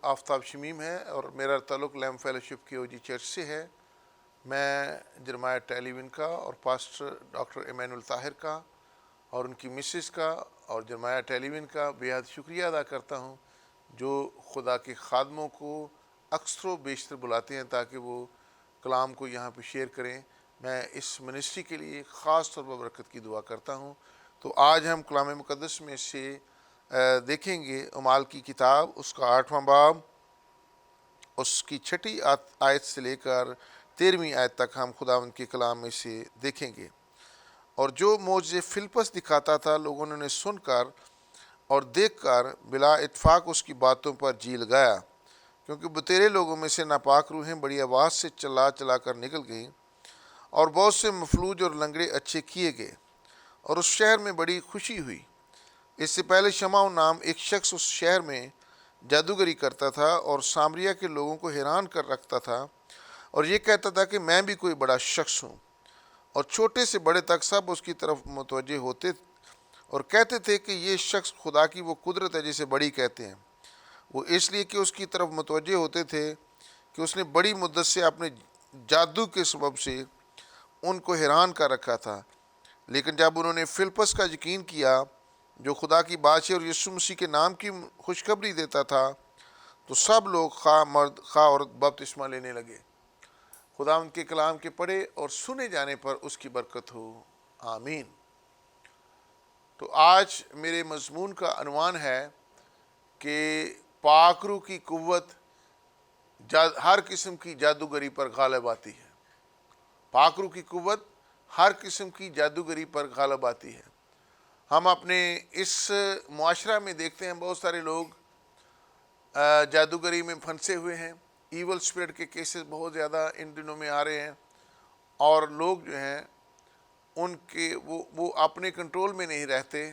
آفتاب شمیم ہے اور میرا تعلق لیم فیلوشپ کی اوجی چرچ سے ہے۔ میں جرمایہ ٹیلیون کا اور پاسٹر ڈاکٹر ایمینول طاہر کا اور ان کی مسز کا اور جرمایہ ٹیلیون کا بہت شکریہ ادا کرتا ہوں، جو خدا کے خادموں کو اکثر و بیشتر بلاتے ہیں تاکہ وہ کلام کو یہاں پہ شیئر کریں۔ میں اس منسٹری کے لیے خاص طور پر برکت کی دعا کرتا ہوں۔ تو آج ہم کلام مقدس میں سے دیکھیں گے اعمال کی کتاب، اس کا 8واں باب، اس کی 6 آیت سے لے کر 13ویں آیت تک ہم خداوند کے کلام میں سے دیکھیں گے۔ اور جو معجزے فلپس دکھاتا تھا، لوگوں نے سن کر اور دیکھ کر بلا اتفاق اس کی باتوں پر جی لگایا، کیونکہ بتیرے لوگوں میں سے ناپاک روحیں بڑی آواز سے چلا چلا کر نکل گئیں، اور بہت سے مفلوج اور لنگڑے اچھے کیے گئے، اور اس شہر میں بڑی خوشی ہوئی۔ اس سے پہلے شمعون نام ایک شخص اس شہر میں جادوگری کرتا تھا اور سامریا کے لوگوں کو حیران کر رکھتا تھا، اور یہ کہتا تھا کہ میں بھی کوئی بڑا شخص ہوں، اور چھوٹے سے بڑے تک سب اس کی طرف متوجہ ہوتے اور کہتے تھے کہ یہ شخص خدا کی وہ قدرت ہے جسے بڑی کہتے ہیں۔ وہ اس لیے کہ اس کی طرف متوجہ ہوتے تھے کہ اس نے بڑی مدت سے اپنے جادو کے سبب سے ان کو حیران کر رکھا تھا۔ لیکن جب انہوں نے فلپس کا یقین کیا، جو خدا کی بادشاہی اور یسوع مسیح کے نام کی خوشخبری دیتا تھا، تو سب لوگ خواہ مرد خواہ عورت بپتسمہ لینے لگے۔ خدا ان کے کلام کے پڑھے اور سنے جانے پر اس کی برکت ہو، آمین۔ تو آج میرے مضمون کا عنوان ہے کہ پاک روح کی قوت ہر قسم کی جادوگری پر غالب آتی ہے۔ پاک روح کی قوت ہر قسم کی جادوگری پر غالب آتی ہے۔ ہم اپنے اس معاشرہ میں دیکھتے ہیں بہت سارے لوگ جادوگری میں پھنسے ہوئے ہیں۔ ایول اسپرٹ کے کیسز بہت زیادہ ان دنوں میں آ رہے ہیں، اور لوگ جو ہیں ان کے وہ اپنے کنٹرول میں نہیں رہتے۔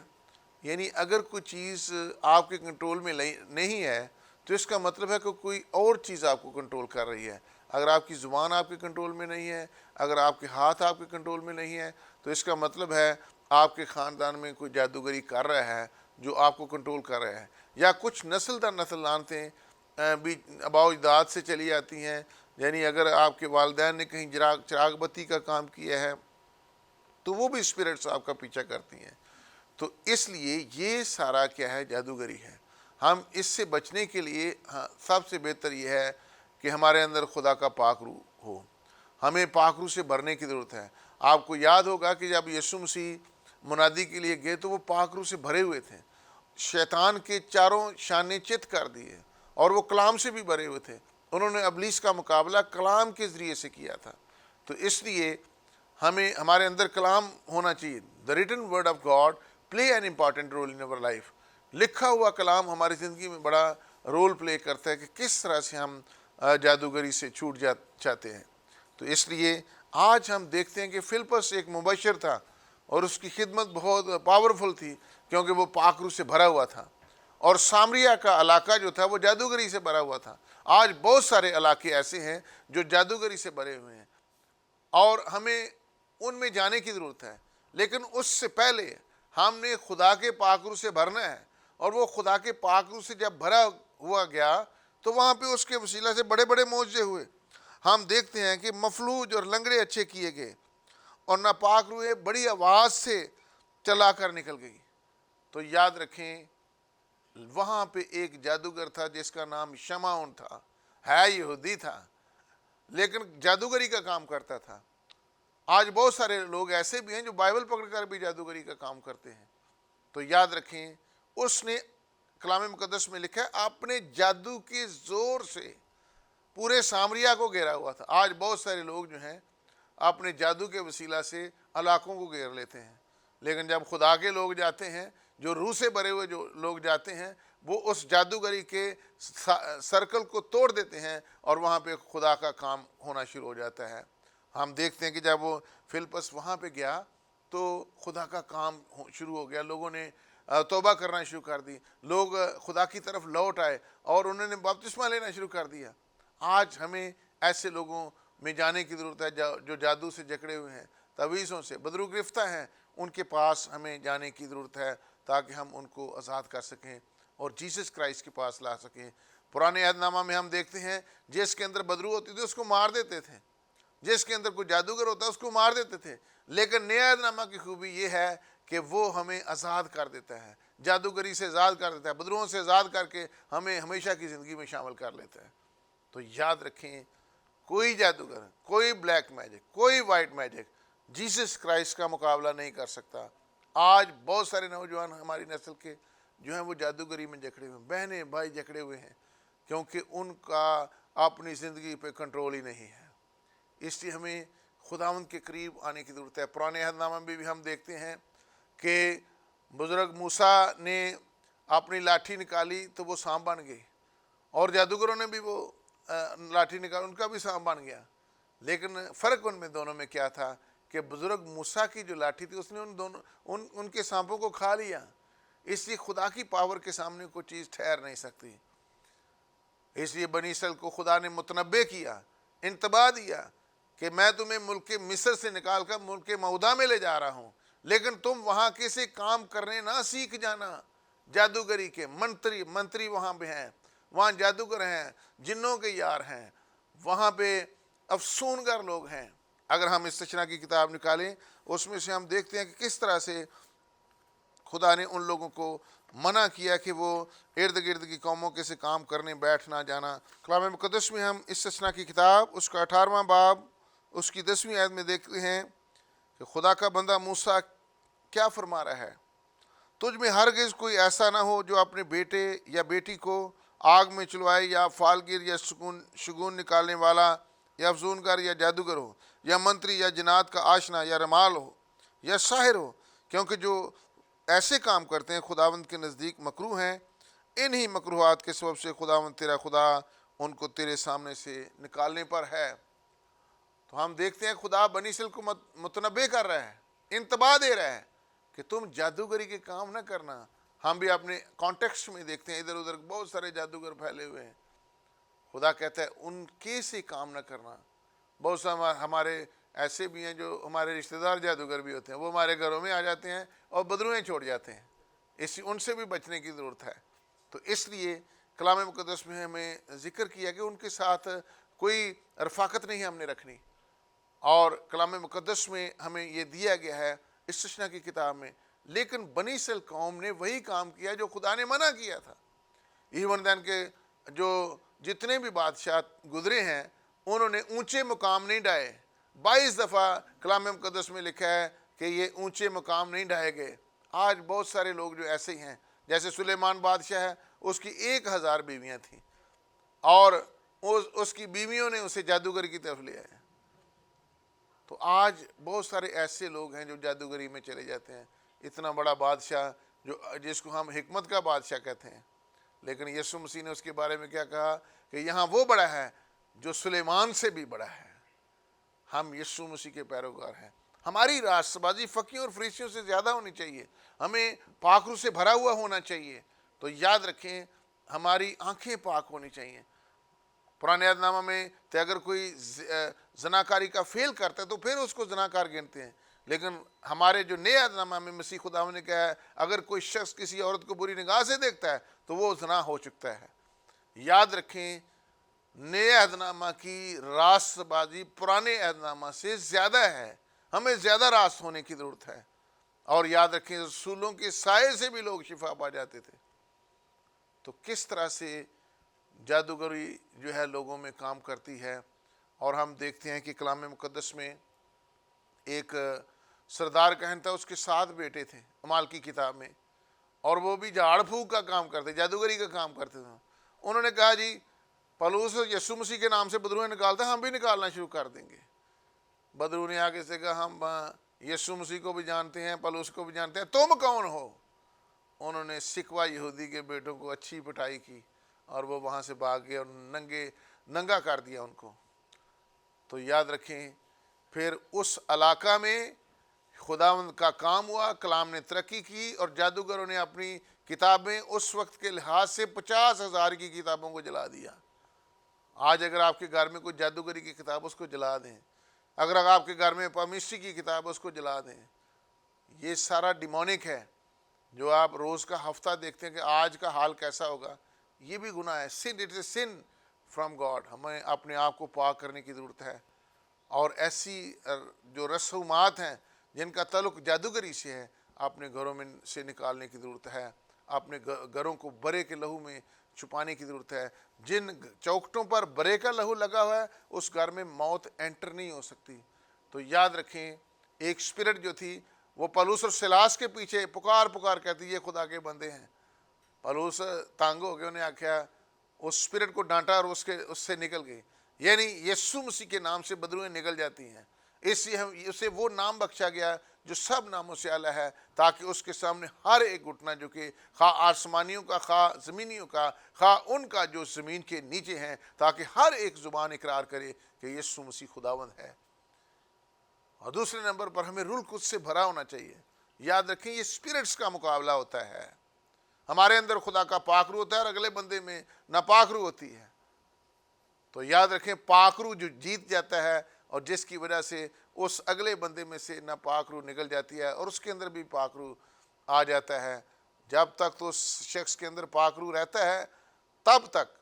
یعنی اگر کوئی چیز آپ کے کنٹرول میں نہیں ہے تو اس کا مطلب ہے کہ کوئی اور چیز آپ کو کنٹرول کر رہی ہے۔ اگر آپ کی زبان آپ کے کنٹرول میں نہیں ہے، اگر آپ کے ہاتھ آپ کے کنٹرول میں نہیں ہے، تو اس کا مطلب ہے آپ کے خاندان میں کوئی جادوگری کر رہا ہے جو آپ کو کنٹرول کر رہا ہے، یا کچھ نسل در نسل لانتیں بھی آباء و اجداد سے چلی آتی ہیں۔ یعنی اگر آپ کے والدین نے کہیں چراغ بتی کا کام کیا ہے تو وہ بھی اسپرٹس آپ کا پیچھا کرتی ہیں۔ تو اس لیے یہ سارا کیا ہے، جادوگری ہے۔ ہم اس سے بچنے کے لیے سب سے بہتر یہ ہے کہ ہمارے اندر خدا کا پاک روح ہو۔ ہمیں پاک روح سے بھرنے کی ضرورت ہے۔ آپ کو یاد ہوگا کہ جب یسوع مسیح منادی کے لیے گئے تو وہ پاک روح سے بھرے ہوئے تھے، شیطان کے چاروں شانے چت کر دیے، اور وہ کلام سے بھی بھرے ہوئے تھے۔ انہوں نے ابلیس کا مقابلہ کلام کے ذریعے سے کیا تھا۔ تو اس لیے ہمارے اندر کلام ہونا چاہیے۔ The written word of God play an important role in our life۔ لکھا ہوا کلام ہماری زندگی میں بڑا رول پلے کرتا ہے کہ کس طرح سے ہم جادوگری سے چھوٹ جاتے ہیں۔ تو اس لیے آج ہم دیکھتے ہیں کہ فلپس ایک مبشر تھا، اور اس کی خدمت بہت پاورفل تھی کیونکہ وہ پاک روح سے بھرا ہوا تھا، اور سامریا کا علاقہ جو تھا وہ جادوگری سے بھرا ہوا تھا۔ آج بہت سارے علاقے ایسے ہیں جو جادوگری سے بھرے ہوئے ہیں، اور ہمیں ان میں جانے کی ضرورت ہے۔ لیکن اس سے پہلے ہم نے خدا کے پاک روح سے بھرنا ہے، اور وہ خدا کے پاک روح سے جب بھرا ہوا گیا تو وہاں پہ اس کے وسیلہ سے بڑے بڑے معجزے ہوئے۔ ہم دیکھتے ہیں کہ مفلوج اور لنگڑے اچھے کیے گئے، اور ناپاک روحیں بڑی آواز سے چلا کر نکل گئی۔ تو یاد رکھیں، وہاں پہ ایک جادوگر تھا جس کا نام شمعون تھا، ہے یہودی تھا، لیکن جادوگری کا کام کرتا تھا۔ آج بہت سارے لوگ ایسے بھی ہیں جو بائبل پکڑ کر بھی جادوگری کا کام کرتے ہیں۔ تو یاد رکھیں، اس نے کلام مقدس میں لکھا ہے اپنے جادو کے زور سے پورے سامریا کو گھیرا ہوا تھا۔ آج بہت سارے لوگ جو ہیں اپنے جادو کے وسیلہ سے علاقوں کو گھیر لیتے ہیں، لیکن جب خدا کے لوگ جاتے ہیں، جو روح سے بھرے ہوئے جو لوگ جاتے ہیں، وہ اس جادوگری کے سرکل کو توڑ دیتے ہیں، اور وہاں پہ خدا کا کام ہونا شروع ہو جاتا ہے۔ ہم دیکھتے ہیں کہ جب وہ فلپس وہاں پہ گیا تو خدا کا کام شروع ہو گیا۔ لوگوں نے توبہ کرنا شروع کر دی، لوگ خدا کی طرف لوٹ آئے اور انہوں نے بپتسمہ لینا شروع کر دیا۔ آج ہمیں ایسے لوگوں میں جانے کی ضرورت ہے جو جادو سے جکڑے ہوئے ہیں، تعویذوں سے بدرو گرفتہ ہیں۔ ان کے پاس ہمیں جانے کی ضرورت ہے تاکہ ہم ان کو آزاد کر سکیں اور جیسس کرائسٹ کے پاس لا سکیں۔ پرانے عہد نامہ میں ہم دیکھتے ہیں جس کے اندر بدرو ہوتی تھی اس کو مار دیتے تھے، جس کے اندر کوئی جادوگر ہوتا ہے اس کو مار دیتے تھے، لیکن نیا عہد نامہ کی خوبی یہ ہے کہ وہ ہمیں آزاد کر دیتا ہے، جادوگری سے آزاد کر دیتا ہے، بدروؤں سے آزاد کر کے ہمیں ہمیشہ کی زندگی میں شامل کر لیتا ہے۔ تو یاد رکھیں، کوئی جادوگر، کوئی بلیک میجک، کوئی وائٹ میجک جیسس کرائسٹ کا مقابلہ نہیں کر سکتا۔ آج بہت سارے نوجوان ہماری نسل کے جو ہیں وہ جادوگری میں جکڑے ہوئے ہیں، بہنیں بھائی جکڑے ہوئے ہیں، کیونکہ ان کا اپنی زندگی پہ کنٹرول ہی نہیں ہے۔ اس لیے ہمیں خداوند کے قریب آنے کی ضرورت ہے۔ پرانے عہد نامہ میں بھی ہم دیکھتے ہیں کہ بزرگ موسیٰ نے اپنی لاٹھی نکالی تو وہ سانپ بن گئی، اور جادوگروں نے بھی وہ لاٹھی نکالی، ان کا بھی سانپ بن گیا، لیکن فرق ان میں دونوں میں کیا تھا کہ بزرگ موسیٰ کی جو لاٹھی تھی اس نے ان کے سانپوں کو کھا لیا۔ اس لیے خدا کی پاور کے سامنے کوئی چیز ٹھہر نہیں سکتی۔ اس لیے بنی اسرائیل کو خدا نے متنبع کیا، انتباہ دیا کہ میں تمہیں ملک مصر سے نکال کر ملک موعودہ میں لے جا رہا ہوں، لیکن تم وہاں کیسے کام کرنے نہ سیکھ جانا۔ جادوگری کے منتری وہاں پہ ہیں، وہاں جادوگر ہیں، جنوں کے یار ہیں، وہاں پہ افسونگر لوگ ہیں۔ اگر ہم استثنا کی کتاب نکالیں اس میں سے ہم دیکھتے ہیں کہ کس طرح سے خدا نے ان لوگوں کو منع کیا کہ وہ ارد گرد کی قوموں کے سے کام کرنے بیٹھ نہ جانا۔ کلام مقدس میں ہم استثنا کی کتاب اس کا 18واں باب اس کی 10ویں آیت میں دیکھتے ہیں کہ خدا کا بندہ موسیٰ کیا فرما رہا ہے، تجھ میں ہرگز کوئی ایسا نہ ہو جو اپنے بیٹے یا بیٹی کو آگ میں چلوائے، یا فالگیر یا شگون نکالنے والا یا افزونگر یا جادوگر ہو، یا منتری یا جنات کا آشنا یا رمال ہو یا ساحر ہو، کیونکہ جو ایسے کام کرتے ہیں خداوند کے نزدیک مکروہ ہیں۔ انہی مکروہات کے سبب سے خداوند تیرا خدا ان کو تیرے سامنے سے نکالنے پر ہے۔ تو ہم دیکھتے ہیں خدا بنی اسرائیل کو متنبع کر رہا ہے، انتباہ دے رہا ہے کہ تم جادوگری کے کام نہ کرنا۔ ہم بھی اپنے کانٹیکسٹ میں دیکھتے ہیں ادھر ادھر بہت سارے جادوگر پھیلے ہوئے ہیں، خدا کہتا ہے ان کے سے کام نہ کرنا۔ بہت سارے ہمارے ایسے بھی ہیں جو ہمارے رشتہ دار جادوگر بھی ہوتے ہیں، وہ ہمارے گھروں میں آ جاتے ہیں اور بدرویں چھوڑ جاتے ہیں، ان سے بھی بچنے کی ضرورت ہے۔ تو اس لیے کلام مقدس میں ہمیں ذکر کیا کہ ان کے ساتھ کوئی رفاقت نہیں ہم نے رکھنی، اور کلام مقدس میں ہمیں یہ دیا گیا ہے استثنا کی کتاب میں۔ لیکن بنی اسرائیل قوم نے وہی کام کیا جو خدا نے منع کیا تھا۔ ایون دین کے جو جتنے بھی بادشاہ گزرے ہیں انہوں نے اونچے مقام نہیں ڈھائے۔ 22 دفعہ کلام مقدس میں لکھا ہے کہ یہ اونچے مقام نہیں ڈھائے گئے۔ آج بہت سارے لوگ جو ایسے ہی ہیں، جیسے سلیمان بادشاہ ہے، اس کی 1000 بیویاں تھیں، اور اس کی بیویوں نے اسے جادوگر کی طرف لیا ہے۔ تو آج بہت سارے ایسے لوگ ہیں جو جادوگری میں چلے جاتے ہیں۔ اتنا بڑا بادشاہ جس کو ہم حکمت کا بادشاہ کہتے ہیں، لیکن یسوع مسیح نے اس کے بارے میں کیا کہا کہ یہاں وہ بڑا ہے جو سلیمان سے بھی بڑا ہے۔ ہم یسوع مسیح کے پیروکار ہیں۔ ہماری راست بازی فقیوں اور فریسیوں سے زیادہ ہونی چاہیے، ہمیں پاک روح سے بھرا ہوا ہونا چاہیے۔ تو یاد رکھیں ہماری آنکھیں پاک ہونی چاہیے۔ پرانے عہد نامہ میں تو اگر کوئی زناکاری کا فیل کرتا ہے تو پھر اس کو زناکار گنتے ہیں، لیکن ہمارے جو نئے عہد نامہ میں مسیح خدا نے کہا ہے اگر کوئی شخص کسی عورت کو بری نگاہ سے دیکھتا ہے تو وہ زنا ہو چکتا ہے۔ یاد رکھیں نئے عہد نامہ کی راست بازی پرانے عہد نامہ سے زیادہ ہے، ہمیں زیادہ راست ہونے کی ضرورت ہے۔ اور یاد رکھیں رسولوں کے سائے سے بھی لوگ شفا پا جاتے تھے۔ تو کس طرح سے جادوگری جو ہے لوگوں میں کام کرتی ہے، اور ہم دیکھتے ہیں کہ کلام مقدس میں ایک سردار کہن تھا، اس کے 7 بیٹے تھے اعمال کی کتاب میں، اور وہ بھی جھاڑ پھونک کا کام کرتے، جادوگری کا کام کرتے تھے۔ انہوں نے کہا جی پولس یسوع مسیح کے نام سے بدروہیں نکالتے ہیں، ہم بھی نکالنا شروع کر دیں گے۔ بدرو نے آگے سے کہا ہم یسوع مسیح کو بھی جانتے ہیں، پولس کو بھی جانتے ہیں، تم کون ہو؟ انہوں نے سکوا یہودی کے بیٹوں کو اچھی پٹائی کی اور وہ وہاں سے بھاگ گئے اور ننگا کر دیا ان کو۔ تو یاد رکھیں پھر اس علاقہ میں خداوند کا کام ہوا، کلام نے ترقی کی، اور جادوگروں نے اپنی کتابیں اس وقت کے لحاظ سے 50,000 کی کتابوں کو جلا دیا۔ آج اگر آپ کے گھر میں کوئی جادوگری کی کتاب اس کو جلا دیں، اگر آپ کے گھر میں پامسٹری کی کتاب اس کو جلا دیں، یہ سارا ڈیمونک ہے۔ جو آپ روز کا ہفتہ دیکھتے ہیں کہ آج کا حال کیسا ہوگا، یہ بھی گناہ ہے. sin, it is a sin from God. ہمیں اپنے آپ کو پاک کرنے کی ضرورت ہے. اور ایسی جو رسومات ہیں جن کا تعلق جادوگری سے ہے اپنے گھروں میں سے نکالنے کی ضرورت ہے. اپنے گھروں کو برے کے لہو میں چھپانے کی ضرورت ہے. جن چوکھٹوں پر برے کا لہو لگا ہوا ہے اس گھر میں موت انٹر نہیں ہو سکتی. تو یاد رکھیں ایک اسپرٹ جو تھی وہ پولس اور سلاس کے پیچھے پکار کہتی یہ خدا کے بندے ہیں. پولس تانگ ہو گئے, انہیں آخیا اس اسپرٹ کو ڈانٹا اور اس سے نکل گئی. یعنی یسوع مسیح کے نام سے بدروہیں نکل جاتی ہیں. اس لیے اسے وہ نام بخشا گیا جو سب ناموں سے اعلیٰ ہے, تاکہ اس کے سامنے ہر ایک گھٹنا جو کہ خواہ آسمانیوں کا خواہ زمینیوں کا خواہ ان کا جو زمین کے نیچے ہیں, تاکہ ہر ایک زبان اقرار کرے کہ یسوع مسیح خداوند ہے. اور دوسرے نمبر پر ہمیں روح القدس سے بھرا ہونا چاہیے. یاد رکھیں یہ اسپرٹس کا مقابلہ ہوتا ہے. ہمارے اندر خدا کا پاک روح ہوتا ہے اور اگلے بندے میں ناپاک روح ہوتی ہے. تو یاد رکھیں پاک روح جو جیت جاتا ہے اور جس کی وجہ سے اس اگلے بندے میں سے ناپاک روح نکل جاتی ہے اور اس کے اندر بھی پاک روح آ جاتا ہے. جب تک تو اس شخص کے اندر پاک روح رہتا ہے تب تک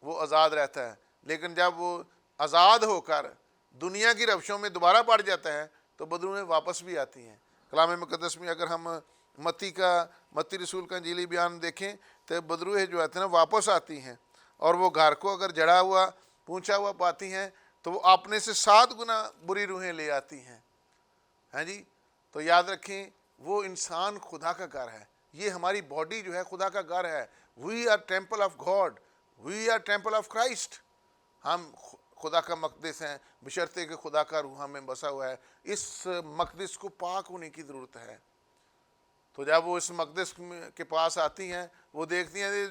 وہ آزاد رہتا ہے. لیکن جب وہ آزاد ہو کر دنیا کی روشوں میں دوبارہ پڑ جاتا ہے تو بدروہیں واپس بھی آتی ہیں. کلام مقدس میں اگر ہم متی رسول کا انجیلی بیان دیکھیں تو بدروہیں جو آتے ہیں نا واپس آتی ہیں, اور وہ گھر کو اگر جڑا ہوا پونچھا ہوا پاتی ہیں تو وہ اپنے سے 7 گنا بری روحیں لے آتی ہیں. ہاں جی, تو یاد رکھیں وہ انسان خدا کا گھر ہے. یہ ہماری باڈی جو ہے خدا کا گھر ہے. We are temple of God, we are temple of Christ. ہم خدا کا مقدس ہیں بشرطے کہ خدا کا روح ہمیں بسا ہوا ہے. اس مقدس کو پاک ہونے کی ضرورت ہے. تو جب وہ اس مقدس کے پاس آتی ہیں وہ دیکھتی ہیں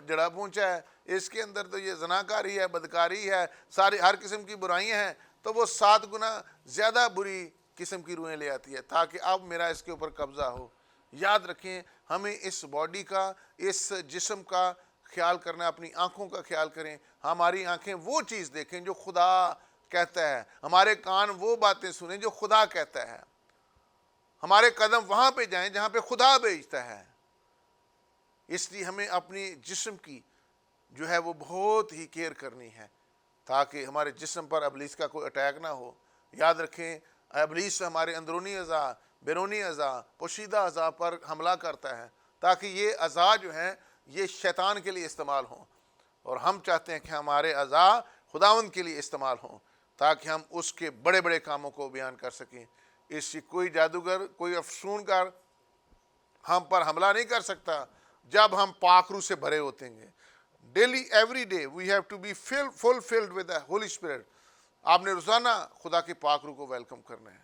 جڑا پونچھا ہے, اس کے اندر تو یہ زناکاری ہے, بدکاری ہے, ساری ہر قسم کی برائیاں ہیں. تو وہ 7 گنا زیادہ بری قسم کی روحیں لے آتی ہے تاکہ اب میرا اس کے اوپر قبضہ ہو. یاد رکھیں ہمیں اس باڈی کا, اس جسم کا خیال کرنا, اپنی آنکھوں کا خیال کریں. ہماری آنکھیں وہ چیز دیکھیں جو خدا کہتا ہے, ہمارے کان وہ باتیں سنیں جو خدا کہتا ہے, ہمارے قدم وہاں پہ جائیں جہاں پہ خدا بھیجتا ہے. اس لیے ہمیں اپنی جسم کی جو ہے وہ بہت ہی کیئر کرنی ہے تاکہ ہمارے جسم پر ابلیس کا کوئی اٹیک نہ ہو. یاد رکھیں ابلیس ہمارے اندرونی اعضاء, بیرونی اعضاء, پوشیدہ اعضاء پر حملہ کرتا ہے تاکہ یہ اعضاء جو ہیں یہ شیطان کے لیے استعمال ہوں, اور ہم چاہتے ہیں کہ ہمارے اعضاء خداوند کے لیے استعمال ہوں تاکہ ہم اس کے بڑے بڑے کاموں کو بیان کر سکیں. اس سے کوئی جادوگر, کوئی افسون کار ہم پر حملہ نہیں کر سکتا جب ہم پاک روح سے بھرے ہوتے ہیں. Daily every day we have to be fulfilled with the Holy Spirit. آپ نے روزانہ خدا کے پاک روح کو ویلکم کرنا ہے.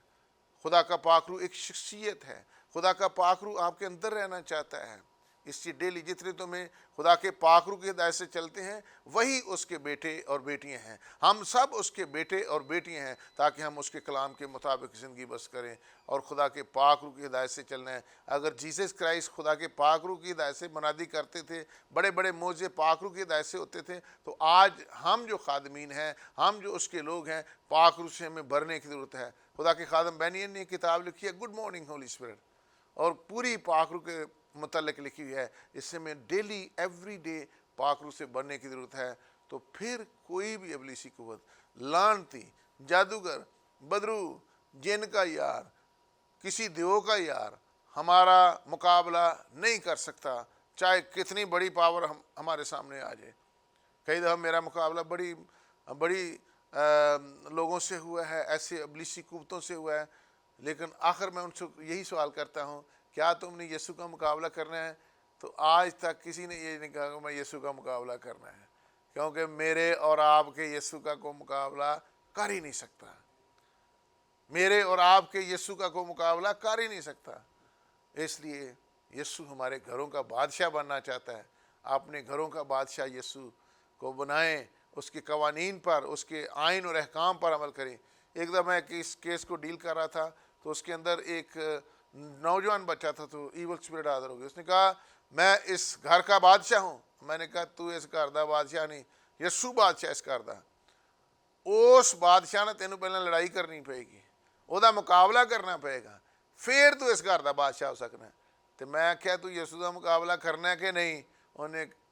خدا کا پاک روح ایک شخصیت ہے, خدا کا پاک روح آپ کے اندر رہنا چاہتا ہے. اس لیے ڈیلی جتنے تمہیں خدا کے پاک روح کی ہدایت سے چلتے ہیں وہی اس کے بیٹے اور بیٹیاں ہیں. ہم سب اس کے بیٹے اور بیٹیاں ہیں تاکہ ہم اس کے کلام کے مطابق زندگی بس کریں اور خدا کے پاک روح کی ہدایت سے چلنا ہے. اگر جیسس کرائسٹ خدا کے پاک روح کی ہدایت سے منادی کرتے تھے, بڑے بڑے معجزے پاک روح کی ہدایت سے ہوتے تھے, تو آج ہم جو خادمین ہیں, ہم جو اس کے لوگ ہیں, پاک روح سے ہمیں بھرنے کی ضرورت ہے. خدا کے خادم بینین نے کتاب لکھی ہے گڈ مارننگ ہولی اسپرٹ, اور پوری پاک روح کے متعلق لکھی ہوئی ہے. اس سے میں ڈیلی ایوری ڈے پاک روح سے بڑھنے کی ضرورت ہے. تو پھر کوئی بھی ابلیسی قوت, لعنتی, جادوگر, بدرو, جن کا یار, کسی دیو کا یار ہمارا مقابلہ نہیں کر سکتا, چاہے کتنی بڑی پاور ہمارے سامنے آ جائے. کئی دفعہ میرا مقابلہ بڑی لوگوں سے ہوا ہے, ایسے ابلیسی قوتوں سے ہوا ہے, لیکن آخر میں ان سے یہی سوال کرتا ہوں کیا تم نے یسوع کا مقابلہ کرنا ہے؟ تو آج تک کسی نے یہ نہیں کہا کہ میں یسوع کا مقابلہ کرنا ہے, کیونکہ میرے اور آپ کے یسوع کا کوئی مقابلہ کر ہی نہیں سکتا. میرے اور آپ کے یسوع کا کوئی مقابلہ کر ہی نہیں سکتا. اس لیے یسوع ہمارے گھروں کا بادشاہ بننا چاہتا ہے. اپنے گھروں کا بادشاہ یسوع کو بنائیں, اس کے قوانین پر, اس کے آئین اور احکام پر عمل کریں. ایک دفعہ میں اس کیس کو ڈیل کر رہا تھا تو اس کے اندر ایک نوجوان بچہ تھا تو ایول اسپرٹ حاضر ہو گیا. اس نے کہا میں اس گھر کا بادشاہ ہوں. میں نے کہا تو اس گھر دا بادشاہ نہیں, یسوع بادشاہ اس گھر دا. اس بادشاہ نے تینوں پہلے لڑائی کرنی پے گی, وہ مقابلہ کرنا پے گا, پھر تو اس گھر دا بادشاہ ہو سکنا ہے. تو میں کیا تو یسوع کا مقابلہ کرنا ہے کہ نہیں؟ انہیں